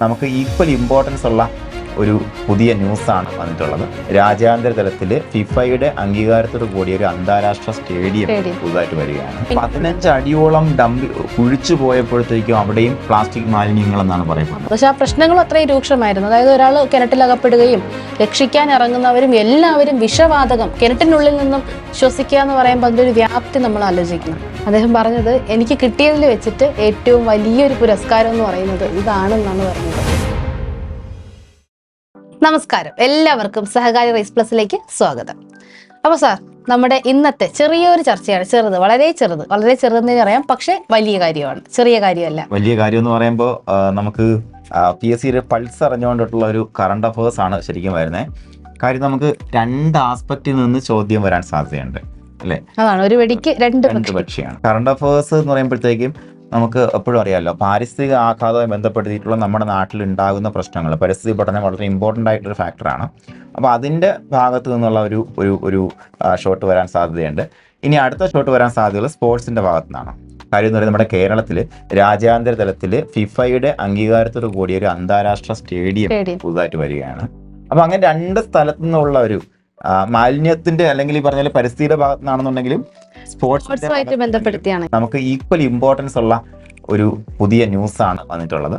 നമുക്ക് equal importance ഉള്ള ഒരു പുതിയ ന്യൂസാണ് വന്നിട്ടുള്ളത്. രാജ്യാന്തര തലത്തിൽ ഫിഫയുടെ അംഗീകാരത്തോടു കൂടിയ ഒരു അന്താരാഷ്ട്ര സ്റ്റേഡിയം പുതുതായിട്ട് വരികയാണ്. 15 അടിയോളം കുഴിച്ചു പോയപ്പോഴത്തേക്കും അവിടെയും പ്ലാസ്റ്റിക് മാലിന്യങ്ങൾ എന്നാണ് പറയപ്പെടുന്നത്. പക്ഷെ ആ പ്രശ്നങ്ങളും അത്രയും രൂക്ഷമായിരുന്നു. അതായത് ഒരാൾ കിണറ്റിലകപ്പെടുകയും രക്ഷിക്കാൻ ഇറങ്ങുന്നവരും എല്ലാവരും വിഷവാതകം കിണറ്റിനുള്ളിൽ നിന്നും ശ്വസിക്കുക എന്ന് പറയുമ്പോൾ അതിൻ്റെ ഒരു വ്യാപ്തി നമ്മൾ ആലോചിക്കണം. അദ്ദേഹം പറഞ്ഞത് എനിക്ക് കിട്ടിയതിൽ വെച്ചിട്ട് ഏറ്റവും വലിയൊരു പുരസ്കാരം എന്ന് പറയുന്നത് ഇതാണെന്നാണ് പറഞ്ഞത്. നമസ്കാരം, എല്ലാവർക്കും സഹകാരി റൈസ് പ്ലസിലേക്ക് സ്വാഗതം. അപ്പോൾ സാർ, നമ്മുടെ ഇന്നത്തെ ചെറിയൊരു ചർച്ചയാണ്. വളരെ ചെറുതെന്ന് പറയാം, പക്ഷെ വലിയ കാര്യമാണ്, ചെറിയ കാര്യമല്ല. വലിയ കാര്യം എന്ന് പറയുമ്പോൾ നമുക്ക് PSCയുടെ പൾസ് അറിഞ്ഞുകൊണ്ടിട്ടുള്ള ഒരു കറണ്ട് അഫേഴ്സ് ആണ് ശരിക്കും വരുന്നത്. കാര്യം നമുക്ക് 2 ആസ്പെക്റ്റിൽ നിന്ന് ചോദ്യം വരാൻ സാധ്യതയുണ്ട്, അല്ലേ? അതാണ്, ഒരു വെടിക്ക് രണ്ട് പക്ഷിയാണ്. കറണ്ട് അഫേഴ്സ് എന്ന് പറയുമ്പോഴത്തേക്കും നമുക്ക് എപ്പോഴും അറിയാമല്ലോ, പാരിസ്ഥിതിക ആഘാതവുമായി ബന്ധപ്പെടുത്തിയിട്ടുള്ള നമ്മുടെ നാട്ടിൽ ഉണ്ടാകുന്ന പ്രശ്നങ്ങൾ, പരിസ്ഥിതി പഠനം വളരെ ഇമ്പോർട്ടൻ്റ് ആയിട്ടൊരു ഫാക്ടറാണ്. അപ്പോൾ അതിൻ്റെ ഭാഗത്തു നിന്നുള്ള ഒരു ഷോട്ട് വരാൻ സാധ്യതയുണ്ട്. ഇനി അടുത്ത ഷോട്ട് വരാൻ സാധ്യതയുള്ള സ്പോർട്സിൻ്റെ ഭാഗത്തു നിന്നാണ്. കാര്യം എന്ന് പറയുന്നത് നമ്മുടെ കേരളത്തിൽ രാജ്യാന്തര തലത്തിൽ ഫിഫയുടെ അംഗീകാരത്തോടു കൂടിയ ഒരു അന്താരാഷ്ട്ര സ്റ്റേഡിയം പുതുതായിട്ട് വരികയാണ്. അപ്പോൾ അങ്ങനെ 2 സ്ഥലത്തു നിന്നുള്ള ഒരു മാലിന്യത്തിന്റെ അല്ലെങ്കിൽ ഈ പറഞ്ഞ പരിസ്ഥിതിയുടെ ഭാഗത്തു നിന്നാണെന്നുണ്ടെങ്കിലും സ്പോർട്സുമായിട്ട് ബന്ധപ്പെടുത്തിയാണ് നമുക്ക് ഈക്വൽ ഇമ്പോർട്ടൻസ് ഉള്ള ഒരു പുതിയ ന്യൂസാണ് വന്നിട്ടുള്ളത്.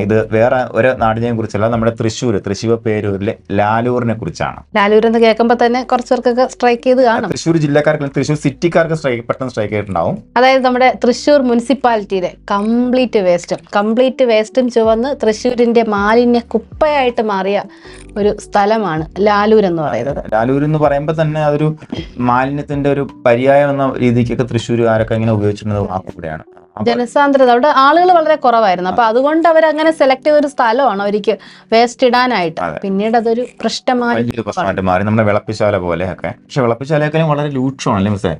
ഇത് വേറെ ഒരു നാടിനെ കുറിച്ചല്ല, നമ്മുടെ തൃശ്ശൂർ പേരൂരിലെ ലാലൂരിനെ കുറിച്ചാണ്. ലാലൂർ എന്ന് കേൾക്കുമ്പോൾ തന്നെ കുറച്ചവർക്കൊക്കെ സ്ട്രൈക്ക് ചെയ്ത് കാണും. തൃശ്ശൂർ ജില്ലക്കാർക്ക്, തൃശ്ശൂർ സിറ്റിക്കാർക്ക് പെട്ടെന്ന് സ്ട്രൈക്ക് ചെയ്തിട്ടുണ്ടാവും. അതായത് നമ്മുടെ തൃശ്ശൂർ മുനിസിപ്പാലിറ്റിയുടെ കംപ്ലീറ്റ് വേസ്റ്റും ചുവന്ന് തൃശ്ശൂരിന്റെ മാലിന്യ കുപ്പയായിട്ട് മാറിയ ഒരു സ്ഥലമാണ് ലാലൂർ എന്ന് പറയുന്നത്. ലാലൂർ എന്ന് പറയുമ്പോൾ തന്നെ അതൊരു മാലിന്യത്തിന്റെ ഒരു പര്യായം എന്ന രീതിക്കൊക്കെ തൃശ്ശൂരുകാരൊക്കെ ഇങ്ങനെ ഉപയോഗിച്ചിരുന്നത് വാക്കുകൂടെയാണ്. ജനസാന്ദ്രത അവിടെ ആളുകൾ വളരെ കുറവായിരുന്നു. അപ്പൊ അതുകൊണ്ട് അവരങ്ങനെ സെലക്ട് ചെയ്തൊരു സ്ഥലമാണ് അവർക്ക് വേസ്റ്റ് ഇടാനായിട്ട്. പിന്നീട് അതൊരു പ്രശ്നമായിട്ട് മാറി, നമ്മുടെ വിളപ്പിശാല പോലെയൊക്കെ. പക്ഷെ വിളപ്പിശാലയൊക്കെ വളരെ രൂക്ഷമാണല്ലേ മിസ്സേ?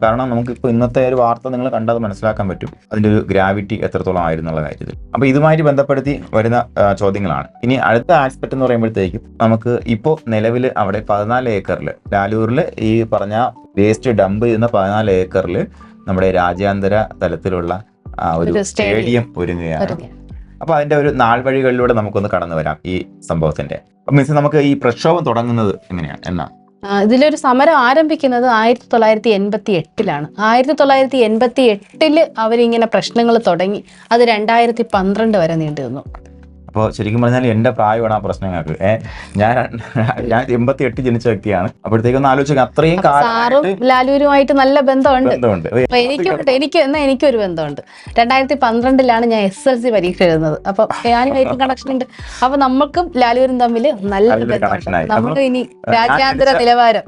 കാരണം നമുക്കിപ്പോ ഇന്നത്തെ ഒരു വാർത്ത നിങ്ങൾ കണ്ടത് മനസ്സിലാക്കാൻ പറ്റും അതിന്റെ ഒരു ഗ്രാവിറ്റി എത്രത്തോളം ആയിരുന്നുള്ള കാര്യത്തിൽ. അപ്പൊ ഇതുമായിട്ട് ബന്ധപ്പെടുത്തി വരുന്ന ചോദ്യങ്ങളാണ്. ഇനി അടുത്ത ആസ്പെക്ട് എന്ന് പറയുമ്പോഴത്തേക്കും നമുക്ക് ഇപ്പോൾ നിലവിൽ അവിടെ 14 ഏക്കറിൽ ലാലൂരിൽ ഈ പറഞ്ഞ വേസ്റ്റ് ഡംപ് ചെയ്യുന്ന 14 ഏക്കറിൽ നമ്മുടെ രാജ്യാന്തര തലത്തിലുള്ള ഒരു സ്റ്റേഡിയം ഒരുങ്ങുകയാണ്. അപ്പൊ അതിന്റെ ഒരു നാൾവഴികളിലൂടെ നമുക്കൊന്ന് കടന്നു വരാം ഈ സംഭവത്തിന്റെ. മീൻസ് നമുക്ക് ഈ പ്രക്ഷോഭം തുടങ്ങുന്നത് എങ്ങനെയാണ് ഇതിലൊരു സമരം ആരംഭിക്കുന്നത് 1988-ലാണ്. 1988 അവരിങ്ങനെ പ്രശ്നങ്ങൾ തുടങ്ങി. അത് 2012 വരെ നീണ്ടു നിന്നു. അപ്പോൾ ശരിക്കും പറഞ്ഞാൽ എൻ്റെ പ്രായമാണ് ആ പ്രശ്നങ്ങൾക്ക്. ഞാൻ 88 ജനിച്ച വ്യക്തിയാണ്. അപ്പോഴത്തേക്കൊന്ന് ആലോചിക്കാം, അത്രയും കാലം ലാലൂരുമായിട്ട് നല്ല ബന്ധമുണ്ട്. എനിക്കൊരു ബന്ധമുണ്ട്. 2012-ലാണ് ഞാൻ SLC പരീക്ഷ എഴുതുന്നത്. അപ്പൊ ഞാനുമായിട്ട് കണക്ഷൻ ഉണ്ട്. അപ്പൊ നമ്മൾക്കും ലാലൂരും തമ്മിൽ നല്ല ബന്ധമുണ്ട്. നമുക്ക് ഇനി രാജ്യാന്തര നിലവാരം.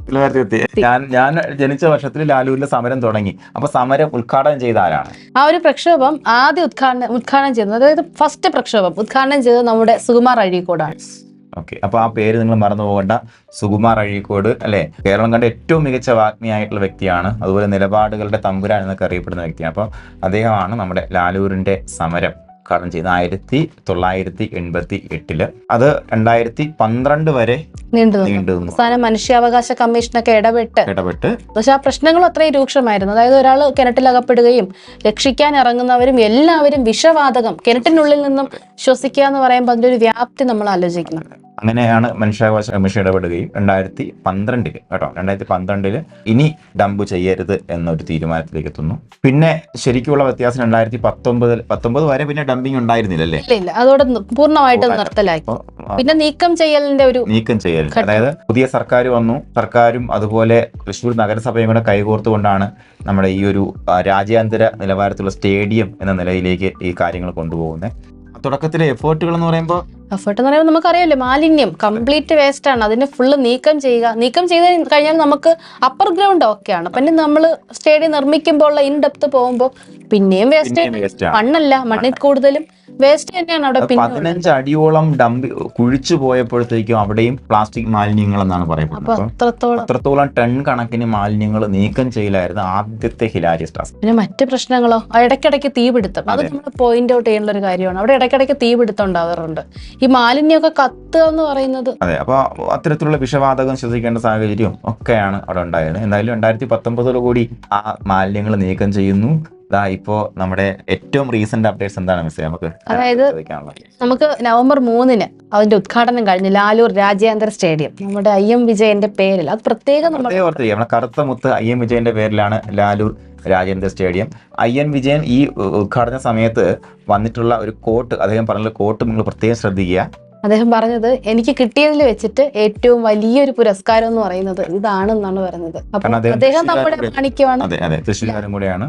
ഞാൻ ജനിച്ച വർഷത്തിൽ ലാലൂരിലെ സമരം തുടങ്ങി. അപ്പൊ സമരം ഉദ്ഘാടനം ചെയ്ത ആരാണ്? ആ ഒരു പ്രക്ഷോഭം ആദ്യം ഉദ്ഘാടനം ചെയ്യുന്നത്, അതായത് ഫസ്റ്റ് പ്രക്ഷോഭം ഉദ്ഘാടനം ചെയ്തത് നമ്മുടെ സുകുമാർ അഴീക്കോടാണ്. ഓക്കെ, അപ്പൊ ആ പേര് നിങ്ങൾ മറന്നു പോകേണ്ട. സുകുമാർ അഴീക്കോട് അല്ലെ, കേരളം കണ്ട ഏറ്റവും മികച്ച വാഗ്മിയായിട്ടുള്ള വ്യക്തിയാണ്. അതുപോലെ നിലപാടുകളുടെ തമ്പുരാൻ എന്നൊക്കെ അറിയപ്പെടുന്ന വ്യക്തിയാണ്. അപ്പൊ അദ്ദേഹമാണ് നമ്മുടെ ലാലൂരിന്റെ സമരം ഉദ്ഘാടനം ചെയ്തത് 1988. അത് 2012 വരെ നീണ്ടു നിന്നു. മനുഷ്യാവകാശ കമ്മീഷനൊക്കെ ഇടപെട്ട് പക്ഷെ ആ പ്രശ്നങ്ങളും അത്രയും രൂക്ഷമായിരുന്നു. അതായത് ഒരാൾ കിണറ്റിലകപ്പെടുകയും രക്ഷിക്കാൻ ഇറങ്ങുന്നവരും എല്ലാവരും വിഷവാതകം കിണറ്റിനുള്ളിൽ നിന്നും ശ്വസിക്കുക എന്ന് പറയുമ്പോൾ അതിന്റെ ഒരു വ്യാപ്തി നമ്മൾ ആലോചിക്കണം. അങ്ങനെയാണ് മനുഷ്യാവകാശ കമ്മീഷൻ ഇടപെടുകയും 2012 ഇനി ഡംപ് ചെയ്യരുത് എന്നൊരു തീരുമാനത്തിലേക്ക് എത്തുന്നു. പിന്നെ ശരിക്കുള്ള വ്യത്യാസം 2019 വരെ പിന്നെ ഡംപിങ് ഉണ്ടായിരുന്നില്ലല്ലേ? ഇല്ല, അതോടെ പൂർണ്ണമായിട്ട് നിർത്തലാക്കി. പിന്നെ നീക്കം ചെയ്യൽ, അതായത് പുതിയ സർക്കാർ വന്നു. സർക്കാരും അതുപോലെ തൃശ്ശൂർ നഗരസഭയും കൂടെ കൈകോർത്തുകൊണ്ടാണ് നമ്മുടെ ഈ ഒരു രാജ്യാന്തര നിലവാരത്തിലുള്ള സ്റ്റേഡിയം എന്ന നിലയിലേക്ക് ഈ കാര്യങ്ങൾ കൊണ്ടുപോകുന്നത്. തുടക്കത്തിലെ എഫേർട്ടുകൾ എന്ന് പറയുമ്പോൾ നമുക്കറിയാമല്ലോ, മാലിന്യം കംപ്ലീറ്റ് വേസ്റ്റ് ആണ്. അതിന് ഫുള്ള് നീക്കം ചെയ്ത് കഴിഞ്ഞാൽ നമുക്ക് അപ്പർ ഗ്രൗണ്ട് ഓക്കെയാണ്. പിന്നെ നമ്മൾ സ്റ്റേഡിയം നിർമ്മിക്കുമ്പോൾ ഇൻ ഡെപ്ത് പോകുമ്പോൾ പിന്നെയും വേസ്റ്റ്. മണ്ണല്ല, മണ്ണിൽ കൂടുതലും വേസ്റ്റ് തന്നെയാണ് അവിടെ. 15 അടിയോളം കുഴിച്ചു പോയപ്പോഴത്തേക്കും അവിടെയും പ്ലാസ്റ്റിക് മാലിന്യങ്ങൾ എന്നാണ് പറയുന്നത്. അത്രത്തോളം ടൺ കണക്കിന് മാലിന്യങ്ങൾ നീക്കം ചെയ്യലായിരുന്നു ആദ്യത്തെ ഹിലാരിയസ് ടാസ്ക്. പിന്നെ മറ്റ് പ്രശ്നങ്ങളോ, ഇടയ്ക്കിടയ്ക്ക് തീപിടുത്തം. അത് നമ്മൾ പോയിന്റ് ഔട്ട് ചെയ്യേണ്ട ഒരു കാര്യമാണ്. അവിടെ ഇടയ്ക്കിടയ്ക്ക് തീപിടുത്തം ഉണ്ടാവാറുണ്ട്. ഈ മാലിന്യമൊക്കെ കത്തുക എന്ന് പറയുന്നത്. അതെ, അപ്പൊ അത്തരത്തിലുള്ള വിഷവാതകം ശ്വസിക്കേണ്ട സാഹചര്യം ഒക്കെയാണ് അവിടെ ഉണ്ടായത്. എന്തായാലും 2019 കൂടി ആ മാലിന്യങ്ങൾ നീക്കം ചെയ്യുന്നു. ഇപ്പോ നമ്മുടെ ഏറ്റവും റീസെന്റ് അപ്ഡേറ്റ്സ് എന്താണ് മിസ്സേ നമുക്ക് അതായത് നമുക്ക് നവംബർ 3-ന് അതിന്റെ ഉദ്ഘാടനം കഴിഞ്ഞു ലാലൂർ രാജ്യാന്തര സ്റ്റേഡിയം നമ്മുടെ IM വിജയന്റെ പേരിൽ. അത് പ്രത്യേകം നമ്മുടെ കറുത്ത മുത്ത് IM വിജയന്റെ പേരിലാണ് ലാലൂർ രാജ്യാന്തര സ്റ്റേഡിയം. IM വിജയൻ ഈ ഉദ്ഘാടന സമയത്ത് വന്നിട്ടുള്ള ഒരു കോട്ട്, അദ്ദേഹം പറഞ്ഞ കോട്ട് നിങ്ങൾ പ്രത്യേകം ശ്രദ്ധിക്കുക. അദ്ദേഹം പറഞ്ഞത് എനിക്ക് കിട്ടിയതിൽ വെച്ചിട്ട് ഏറ്റവും വലിയൊരു പുരസ്കാരം എന്ന് പറയുന്നത് ഇതാണെന്നാണ് പറയുന്നത്. അപ്പൊ അദ്ദേഹം നമ്മുടെ മാണിക്യമാണ്. അതെ, തൃശ്ശൂർക്കാരും കൂടെയാണ്.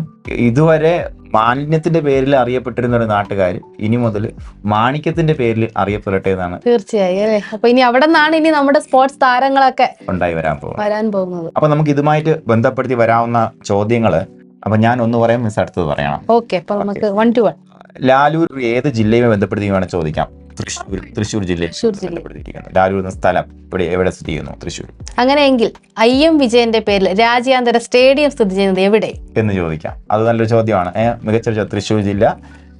ഇതുവരെ മാലിന്യത്തിന്റെ പേരിൽ അറിയപ്പെട്ടിരുന്ന ഒരു നാട്ടുകാർ ഇനി മുതൽ മാണിക്യത്തിന്റെ പേരിൽ അറിയപ്പെടട്ടെ എന്നാണ്. തീർച്ചയായും അല്ലേ. അപ്പൊ ഇനി അവിടെ നിന്നാണ് ഇനി നമ്മുടെ സ്പോർട്സ് താരങ്ങളൊക്കെ ഉണ്ടായി വരാൻ പോകുന്നത്. അപ്പൊ നമുക്ക് ഇതുമായിട്ട് ബന്ധപ്പെടുത്തി വരാവുന്ന ചോദ്യങ്ങള് അപ്പൊ ഞാൻ ഒന്ന് പറയാം, മിസ് അടുത്തത് പറയണം. ഓക്കെ, അപ്പൊ നമുക്ക് 1 to 1. ലാലൂർ ഏത് ജില്ലയുമായി ബന്ധപ്പെടുത്തി വേണം ചോദിക്കാം. തൃശ്ശൂർ ജില്ലയിൽ ലാലൂർ എന്ന സ്ഥലം എവിടെ സ്ഥിതി ചെയ്യുന്നു? തൃശ്ശൂർ. അങ്ങനെയെങ്കിൽ IM വിജയന്റെ പേരിൽ രാജ്യാന്തര സ്റ്റേഡിയം സ്ഥിതി ചെയ്യുന്നത് എവിടെ എന്ന് ചോദിക്കാം. അത് നല്ലൊരു ചോദ്യമാണ്. മികച്ച തൃശ്ശൂർ ജില്ല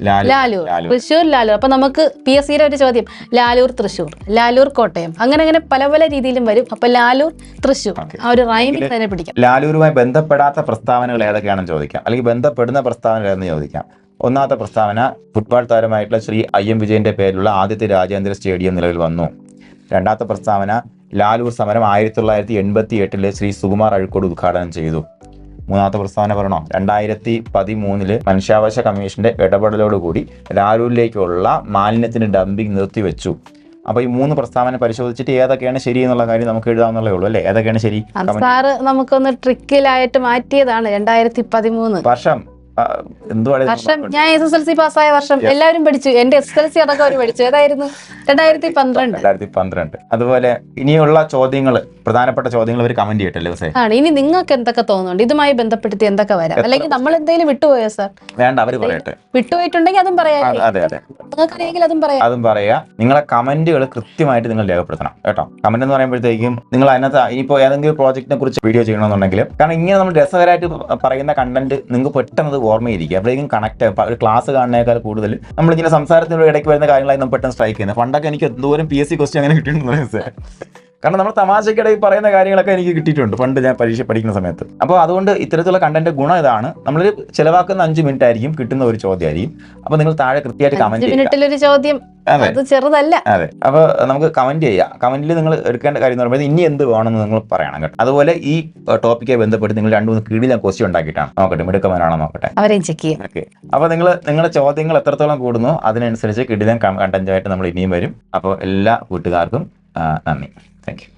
ലാലൂർ, തൃശ്ശൂർ ലാലൂർ. അപ്പൊ നമുക്ക് PSCയുടെ ഒരു ചോദ്യം ലാലൂർ തൃശ്ശൂർ, ലാലൂർ കോട്ടയം, അങ്ങനെ പല രീതിയിലും വരും. അപ്പൊ ലാലൂർ തൃശ്ശൂർ ആ ഒരു റൈമിൽ തന്നെ പിടിക്കാം. ലാലൂരുമായി ബന്ധപ്പെടാത്ത പ്രസ്താവനകൾ ഏതൊക്കെയാണെന്ന് ചോദിക്കാം, അല്ലെങ്കിൽ ബന്ധപ്പെടുന്ന പ്രസ്താവനകൾ ഏതെന്ന് ചോദിക്കാം. ഒന്നാമത്തെ പ്രസ്താവന, ഫുട്ബോൾ താരമായിട്ടുള്ള ശ്രീ IM വിജയന്റെ പേരിലുള്ള ആദ്യത്തെ രാജ്യാന്തര സ്റ്റേഡിയം നിലവിൽ വന്നു. രണ്ടാമത്തെ പ്രസ്താവന, ലാലൂർ സമരം 1988 ശ്രീ സുകുമാർ അഴീക്കോട് ഉദ്ഘാടനം ചെയ്തു. മൂന്നാമത്തെ പ്രസ്താവന പറയണോ, 2013 മനുഷ്യാവകാശ കമ്മീഷന്റെ ഇടപെടലോടുകൂടി ലാലൂരിലേക്കുള്ള മാലിന്യത്തിന്റെ ഡംപിംഗ് നിർത്തിവെച്ചു. അപ്പൊ ഈ 3 പ്രസ്താവന പരിശോധിച്ചിട്ട് ഏതൊക്കെയാണ് ശരി എന്നുള്ള കാര്യം നമുക്ക് എഴുതാവുന്നതേ ഉള്ളൂ അല്ലേ? ഏതൊക്കെയാണ് ശരി? സാറ് നമുക്കൊന്ന് ട്രിക്കിലായിട്ട് മാറ്റിയതാണ് 2013 വർഷം. വർഷം ഞാൻ SSLC പാസ്സായ വർഷം എല്ലാവരും പഠിച്ചു. എന്റെ SSLC അടക്കം അവർ പഠിച്ചു. ഏതായിരുന്നു? 2012. അതുപോലെ ഇനിയുള്ള ചോദ്യങ്ങൾ, പ്രധാനപ്പെട്ട ചോദ്യങ്ങൾ അവർ കമന്റ് ചെയ്യട്ടല്ലേ സാർ? ആണ്. ഇനി നിങ്ങൾക്ക് എന്തൊക്കെ തോന്നുന്നുണ്ട് ഇതുമായി ബന്ധപ്പെടുത്തി എന്തൊക്കെ വരാം, അല്ലെങ്കിൽ നമ്മൾ എന്തെങ്കിലും വിട്ടുപോയോ സാർ? വേണ്ട, അവർ പറയട്ടെ. വിട്ടുപോയിട്ടുണ്ടെങ്കിൽ അതും പറയാം. നിങ്ങൾക്കറിയെങ്കിൽ അതും പറയാം. നിങ്ങളെ കമന്റുകൾ കൃത്യമായിട്ട് നിങ്ങൾ രേഖപ്പെടുത്തണം കേട്ടോ. കമന്റ് എന്ന് പറയുമ്പോഴത്തേക്കും നിങ്ങൾ അതിനകത്ത് ഇനിയിപ്പോൾ ഏതെങ്കിലും പ്രോജക്റ്റിനെ കുറിച്ച് വീഡിയോ ചെയ്യണമെന്നുണ്ടെങ്കിലും, കാരണം ഇങ്ങനെ നമ്മൾ രസകരമായിട്ട് പറയുന്ന കണ്ടന്റ് നിങ്ങൾക്ക് പെട്ടെന്ന് ഓർമ്മയിരിക്കും. അപ്പോഴേക്കും കണക്ട് ഒരു ക്ലാസ് കാണുന്നേക്കാൾ കൂടുതൽ നമ്മളിങ്ങനെ സംസാരത്തിനുള്ള ഇടയ്ക്ക് വരുന്ന കാര്യങ്ങളായി നമ്മൾ പെട്ടെന്ന് സ്ട്രൈക്ക് ചെയ്യുന്നത്. പണ്ടൊക്കെ എനിക്ക് എന്തോരം PSC ക്വസ്റ്റ്യൻ അങ്ങനെ കിട്ടിയിട്ടുണ്ടെന്ന് സാർ. കാരണം നമ്മൾ തമാശക്കിടയിൽ പറയുന്ന കാര്യങ്ങളൊക്കെ എനിക്ക് കിട്ടിയിട്ടുണ്ട് പണ്ട് ഞാൻ പരീക്ഷ പഠിക്കുന്ന സമയത്ത്. അപ്പോൾ അതുകൊണ്ട് ഇത്തരത്തിലുള്ള കണ്ടന്റ് ഗുണം ഇതാണ്, നമ്മൾ ചിലവാക്കുന്ന 5 മിനിറ്റ് ആയിരിക്കും, കിട്ടുന്ന ഒരു ചോദ്യമായിരിക്കും. അപ്പോൾ നിങ്ങൾ താഴെ കൃത്യമായിട്ട് കമന്റ് ചെയ്യുക. അതെ, അപ്പോൾ നമുക്ക് കമന്റ് ചെയ്യാം. കമന്റിൽ നിങ്ങൾ എടുക്കേണ്ട കാര്യം എന്ന് പറയുമ്പോൾ ഇനി എന്ത് വേണമെന്ന് നിങ്ങൾ പറയണം കേട്ടോ. അതുപോലെ ഈ ടോപ്പിക്കായി ബന്ധപ്പെട്ട് നിങ്ങൾ 2-3 കീഴിൽ കോസ്റ്റ് ഉണ്ടാക്കിയിട്ടാണ് നോക്കട്ടെ, മിടുക്കന്മാരാണോ നോക്കട്ടെ, അവരെയും ചെക്ക് ചെയ്യാം. ഓക്കെ. അപ്പോൾ നിങ്ങളുടെ ചോദ്യങ്ങൾ എത്രത്തോളം കൂടുന്നു അതിനനുസരിച്ച് കിടിലൻ കണ്ടന്റുമായിട്ട് നമ്മൾ ഇനിയും വരും. അപ്പോൾ എല്ലാ കൂട്ടുകാർക്കും നന്ദി. Thank you.